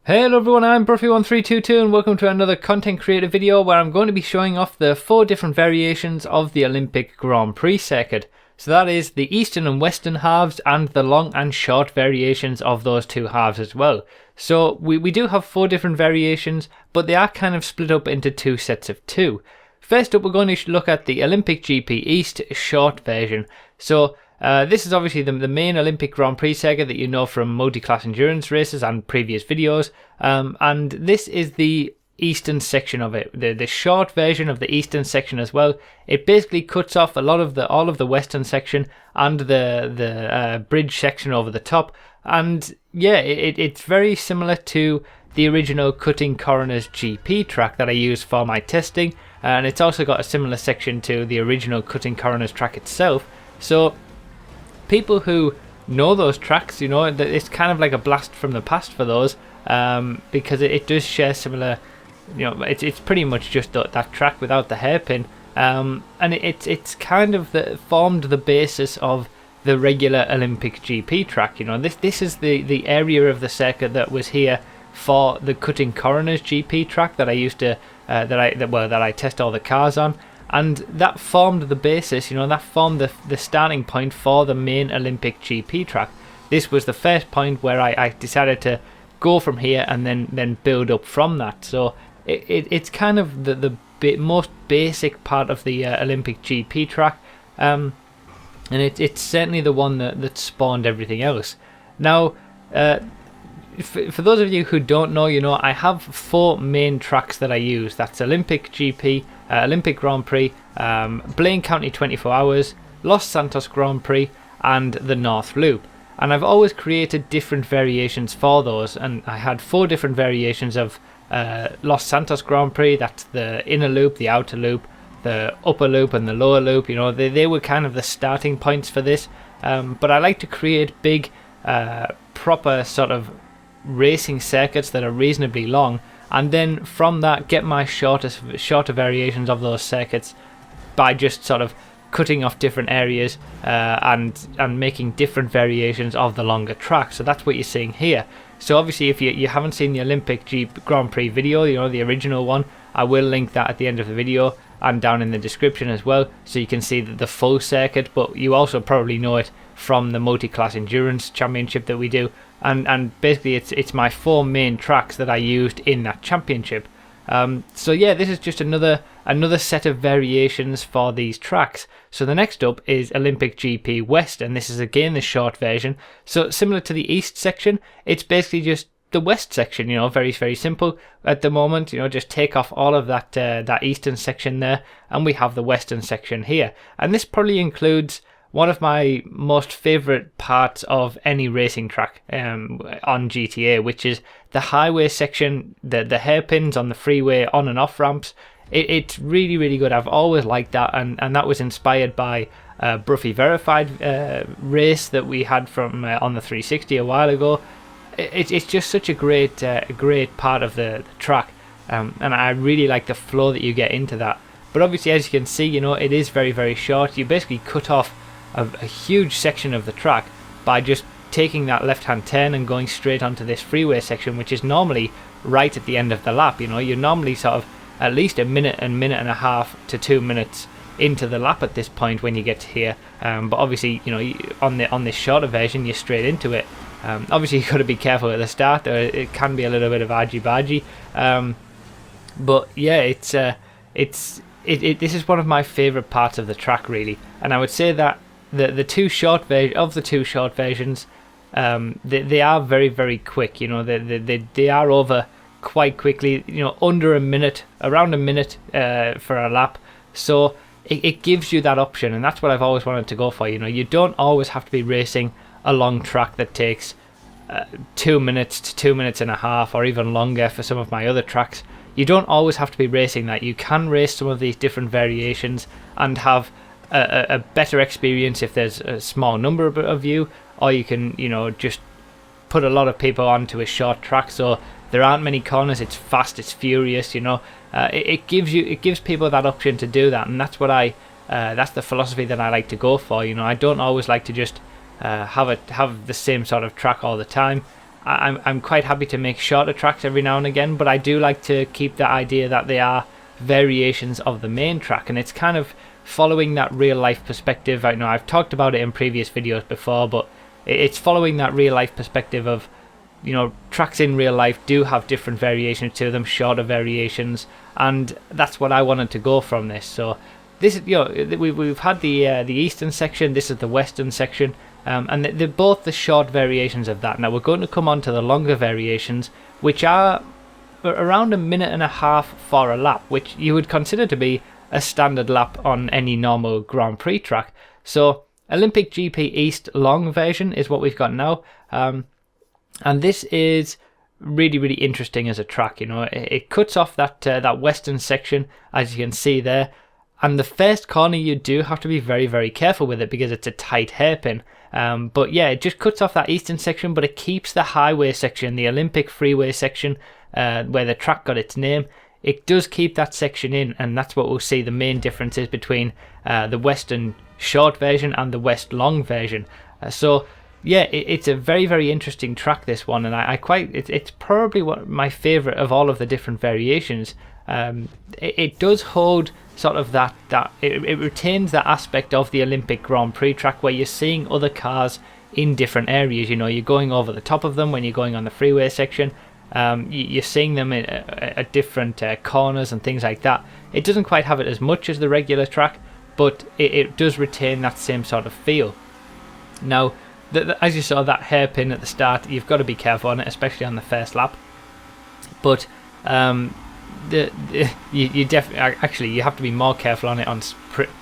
Hello everyone, I'm Prix1322 and welcome to another content creator video where I'm going to be showing off the 4 different variations of the Olympic Grand Prix circuit. So that is the eastern and western halves and the long and short variations of those two halves as well. So we do have 4 different variations, but they are kind of split up into 2 sets of 2. First up, we're going to look at the Olympic GP East short version. So this is obviously the main Olympic Grand Prix circuit that you know from multi-class endurance races and previous videos, and this is the eastern section of it, the short version of the eastern section as well. It basically cuts off all of the western section and the bridge section over the top, and yeah, it's very similar to the original Cutting Coroner's GP track that I used for my testing, and it's also got a similar section to the original Cutting Coroner's track itself. So people who know those tracks, you know, it's kind of like a blast from the past for those, because it does share similar, you know, it's pretty much just that track without the hairpin, and it's kind of formed the basis of the regular Olympic GP track. You know, this is the area of the circuit that was here for the Cutting Coroner's GP track that I used to that I test all the cars on. And that formed the basis, you know, that formed the starting point for the main Olympic GP track. This was the first point where I decided to go from here and then build up from that. So it's kind of the most basic part of the Olympic GP track, and it's certainly the one that spawned everything else. Now, for those of you who don't know, you know, I have 4 main tracks that I use. That's Olympic GP, Olympic Grand Prix, Blaine County 24 Hours, Los Santos Grand Prix, and the North Loop. And I've always created different variations for those, and I had 4 different variations of Los Santos Grand Prix. That's the inner loop, the outer loop, the upper loop, and the lower loop. You know, they were kind of the starting points for this. But I like to create big, proper sort of racing circuits that are reasonably long, and then from that get my shorter variations of those circuits by just sort of cutting off different areas and making different variations of the longer track. So that's what you're seeing here. So obviously if you haven't seen the Olympic Grand Prix video, you know, the original one, I will link that at the end of the video and down in the description as well, so you can see the full circuit. But you also probably know it from the multi-class endurance championship that we do, and basically it's my 4 main tracks that I used in that championship. So yeah, this is just another set of variations for these tracks. So the next up is Olympic GP West, and this is again the short version. So similar to the east section, it's basically just the west section, you know, very, very simple at the moment. You know, just take off all of that eastern section there, and we have the western section here. And this probably includes one of my most favourite parts of any racing track on GTA, which is the highway section, the hairpins on the freeway on and off ramps. It's really, really good. I've always liked that, and that was inspired by Bruffy Verified race that we had from on the 360 a while ago. It's just such a great part of the track, and I really like the flow that you get into that. But obviously, as you can see, you know, it is very, very short. You basically cut off a huge section of the track by just taking that left-hand turn and going straight onto this freeway section, which is normally right at the end of the lap. You know, you're normally sort of at least a minute and a half to 2 minutes into the lap at this point when you get to here. But obviously, you know, on this shorter version, you're straight into it. Obviously, you've got to be careful at the start, or it can be a little bit of argy-bargy. But yeah, this is one of my favourite parts of the track, really. And I would say that the two short versions, they are very, very quick. You know, they are over quite quickly. You know, under a minute, around a minute for a lap. So it gives you that option, and that's what I've always wanted to go for. You know, you don't always have to be racing a long track that takes 2 minutes to 2 minutes and a half, or even longer for some of my other tracks. You don't always have to be racing that. You can race some of these different variations and have a better experience if there's a small number of you, or you can, you know, just put a lot of people onto a short track, so there aren't many corners. It's fast, it's furious. You know, it gives people that option to do that, and that's what that's the philosophy that I like to go for. You know, I don't always like to just have the same sort of track all the time. I'm quite happy to make shorter tracks every now and again, but I do like to keep the idea that they are variations of the main track, and it's kind of following that real life perspective. I know I've talked about it in previous videos before, but it's following that real life perspective of, you know, tracks in real life do have different variations to them, shorter variations, and that's what I wanted to go from this. So this is, you know, we've had the eastern section, this is the western section, and they're both the short variations of that. Now we're going to come on to the longer variations, which are around 1.5 minutes for a lap, which you would consider to be a standard lap on any normal Grand Prix track. So Olympic GP East long version is what we've got now, and this is really interesting as a track. You know, it cuts off that western section, as you can see there, and the first corner you do have to be very careful with it because it's a tight hairpin. But yeah, it just cuts off that eastern section, but it keeps the highway section, the Olympic freeway section, where the track got its name. It does keep that section in, and that's what we'll see the main differences between the western short version and the west long version. So yeah, it's a very interesting track, this one, and it's probably my favorite of all of the different variations. It does hold sort of that it retains that aspect of the Olympic Grand Prix track where you're seeing other cars in different areas. You know, you're going over the top of them when you're going on the freeway section. You're seeing them at different corners and things like that. It doesn't quite have it as much as the regular track, but it does retain that same sort of feel. Now, as you saw, that hairpin at the start, you've got to be careful on it, especially on the first lap. But you definitely, actually, you have to be more careful on it on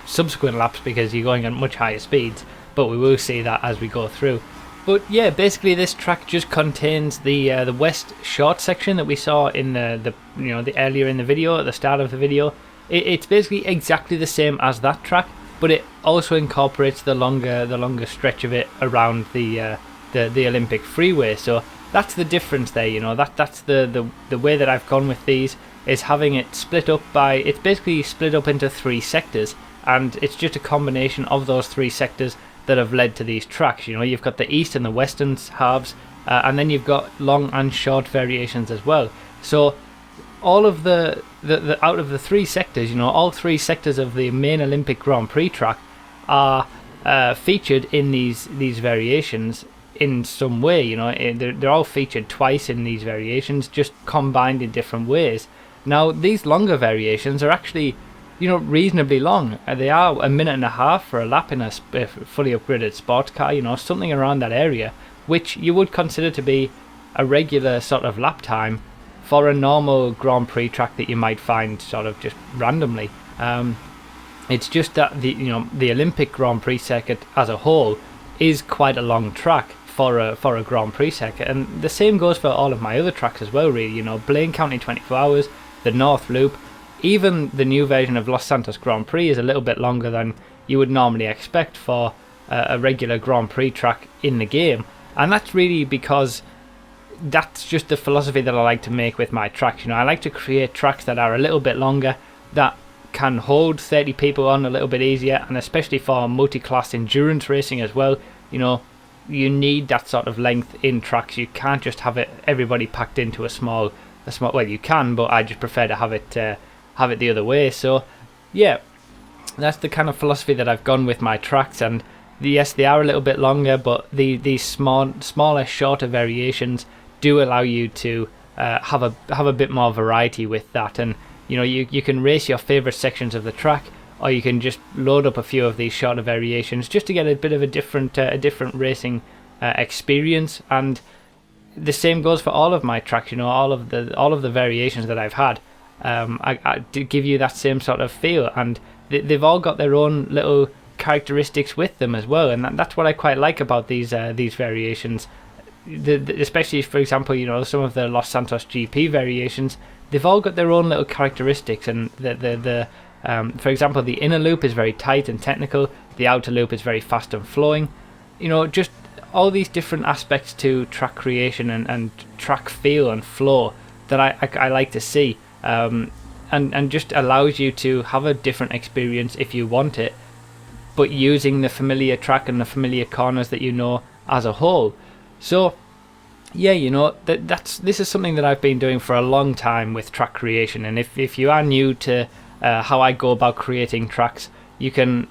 subsequent laps because you're going at much higher speeds. But we will see that as we go through. But yeah, basically this track just contains the west short section that we saw in the earlier in the video, at the start of the video. It's basically exactly the same as that track, but it also incorporates the longer stretch of it around the Olympic freeway. So that's the difference there. You know, that's the way that I've gone with these, is having it split up by, it's basically split up into 3 sectors, and it's just a combination of those 3 sectors that have led to these tracks. You know, you've got the east and the western halves, and then you've got long and short variations as well. So all of the out of the 3 sectors, you know, all 3 sectors of the main Olympic Grand Prix track are featured in these variations in some way. You know, they're all featured twice in these variations, just combined in different ways. Now these longer variations are actually, you know, reasonably long. They are 1.5 minutes for a lap in a fully upgraded sports car, you know, something around that area, which you would consider to be a regular sort of lap time for a normal Grand Prix track that you might find sort of just randomly. It's just that the Olympic Grand Prix circuit as a whole is quite a long track for a Grand Prix circuit, and the same goes for all of my other tracks as well, really. You know, Blaine County 24 Hours, the North Loop, even the new version of Los Santos Grand Prix is a little bit longer than you would normally expect for a regular Grand Prix track in the game. And that's really because that's just the philosophy that I like to make with my tracks. You know, I like to create tracks that are a little bit longer, that can hold 30 people on a little bit easier, and especially for multi-class endurance racing as well. You know, you need that sort of length in tracks. You can't just have everybody packed into a small, well, you can, but I just prefer to have it the other way. So yeah, that's the kind of philosophy that I've gone with my tracks. And yes, they are a little bit longer, but these smaller, shorter variations do allow you to have a bit more variety with that. And you know, you can race your favorite sections of the track, or you can just load up a few of these shorter variations just to get a bit of a different racing experience. And the same goes for all of my tracks. You know, all of the variations that I've had, I give you that same sort of feel, and they've all got their own little characteristics with them as well. And that's what I quite like about these variations. Especially, for example, you know, some of the Los Santos GP variations, they've all got their own little characteristics. And for example, the inner loop is very tight and technical, the outer loop is very fast and flowing. You know, just all these different aspects to track creation and track feel and flow that I like to see, and just allows you to have a different experience if you want it, but using the familiar track and the familiar corners that you know as a whole. So yeah, you know, this is something that I've been doing for a long time with track creation. And if you are new to how I go about creating tracks, you can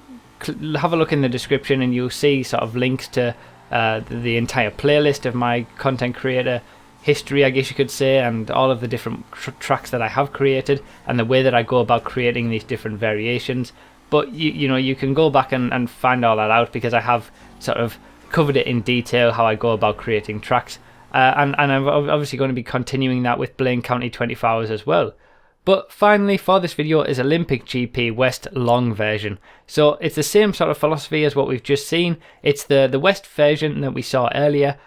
have a look in the description and you'll see sort of links to the entire playlist of my content creator history, I guess you could say, and all of the different tracks that I have created and the way that I go about creating these different variations. But you know, you can go back and find all that out, because I have sort of covered it in detail how I go about creating tracks. And I'm obviously going to be continuing that with Blaine County 24 Hours as well. But finally, for this video is Olympic GP West long version. So it's the same sort of philosophy as what we've just seen. It's the West version that we saw earlier,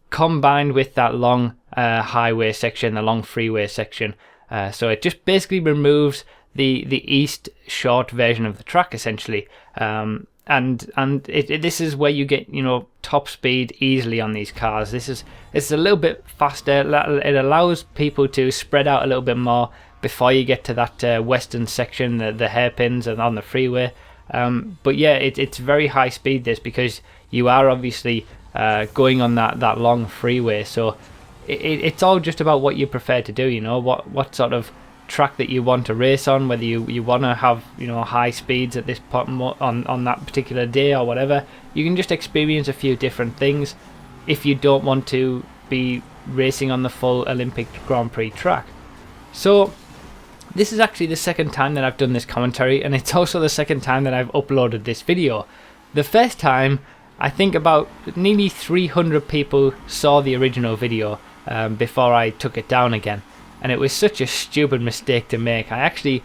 combined with that long highway section, the long freeway section. So it just basically removes the east short version of the track, essentially. This is where you get, you know, top speed easily on these cars. It's a little bit faster. It allows people to spread out a little bit more before you get to that western section, the hairpins and on the freeway. But yeah, it's very high speed, this, because you are obviously going on that long freeway. So it's all just about what you prefer to do, you know, what sort of track that you want to race on, whether you want to have, you know, high speeds at this point on that particular day or whatever. You can just experience a few different things if you don't want to be racing on the full Olympic Grand Prix track. So this is actually the second time that I've done this commentary, and it's also the second time that I've uploaded this video. The first time, I think about nearly 300 people saw the original video before I took it down again. And it was such a stupid mistake to make. I actually,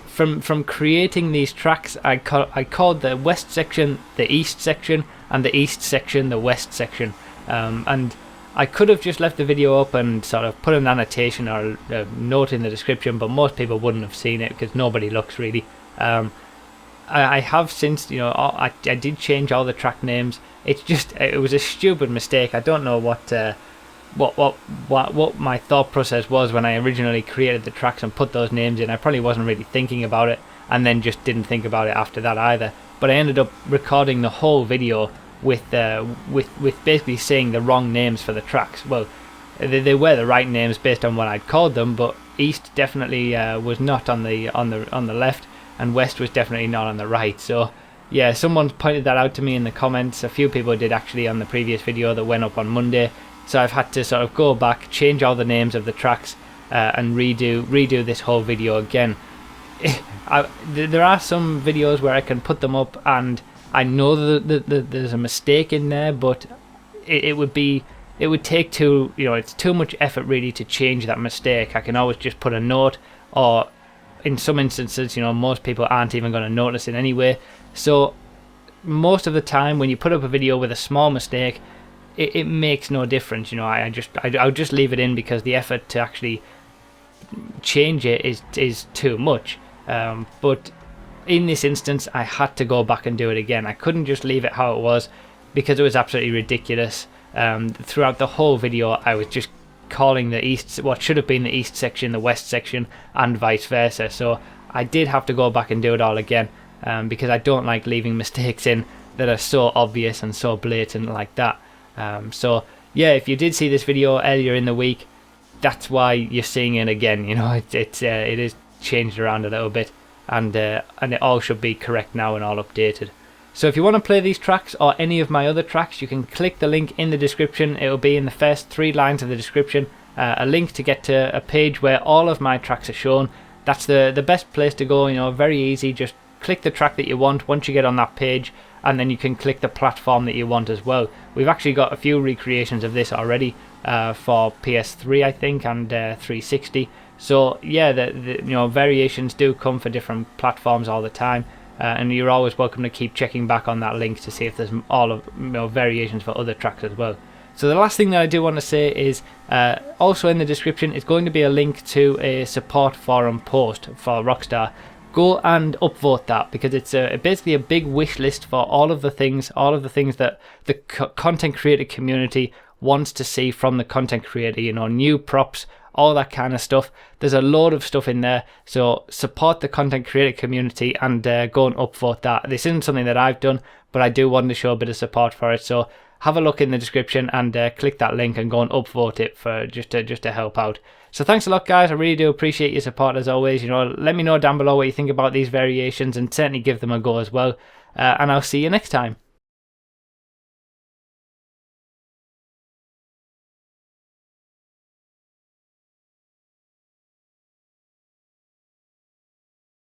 from creating these tracks, I called the west section the east section, and the east section the west section. And I could have just left the video up and sort of put an annotation or a note in the description, but most people wouldn't have seen it because nobody looks, really. I have since, you know, I did change all the track names. It was a stupid mistake. I don't know what my thought process was when I originally created the tracks and put those names in. I probably wasn't really thinking about it, and then just didn't think about it after that either. But I ended up recording the whole video with basically saying the wrong names for the tracks. Well, they were the right names based on what I'd called them, but East definitely was not on the left, and West was definitely not on the right. So yeah, someone pointed that out to me in the comments. A few people did actually on the previous video that went up on Monday. So I've had to sort of go back, change all the names of the tracks, and redo this whole video again. There are some videos where I can put them up and I know that there's a mistake in there, but it would take it's too much effort really to change that mistake. I can always just put a note, or in some instances, you know, most people aren't even going to notice it anyway. So most of the time when you put up a video with a small mistake, it makes no difference, you know. I'll just leave it in because the effort to actually change it is too much. But in this instance, I had to go back and do it again. I couldn't just leave it how it was because it was absolutely ridiculous. Throughout the whole video, I was just calling what should have been the east section the west section, and vice versa. So I did have to go back and do it all again, because I don't like leaving mistakes in that are so obvious and so blatant like that. So yeah, if you did see this video earlier in the week, that's why you're seeing it again. You know, it is changed around a little bit, and it all should be correct now and all updated. So if you want to play these tracks or any of my other tracks, you can click the link in the description. It will be in the first 3 lines of the description, a link to get to a page where all of my tracks are shown. That's the best place to go. You know, very easy. Just click the track that you want once you get on that page, and then you can click the platform that you want as well. We've actually got a few recreations of this already for PS3, I think, and 360. So yeah, the variations do come for different platforms all the time, and you're always welcome to keep checking back on that link to see if there's variations for other tracks as well. So the last thing that I do want to say is also in the description is going to be a link to a support forum post for Rockstar. Go and upvote that, because it's basically a big wish list for all of the things that the content creator community wants to see from the content creator. You know, new props, all that kind of stuff. There's a load of stuff in there. So support the content creator community and go and upvote that. This isn't something that I've done, but I do want to show a bit of support for it. So have a look in the description and click that link and go and upvote it for just to help out. So thanks a lot, guys. I really do appreciate your support as always. You know, let me know down below what you think about these variations and certainly give them a go as well. And I'll see you next time.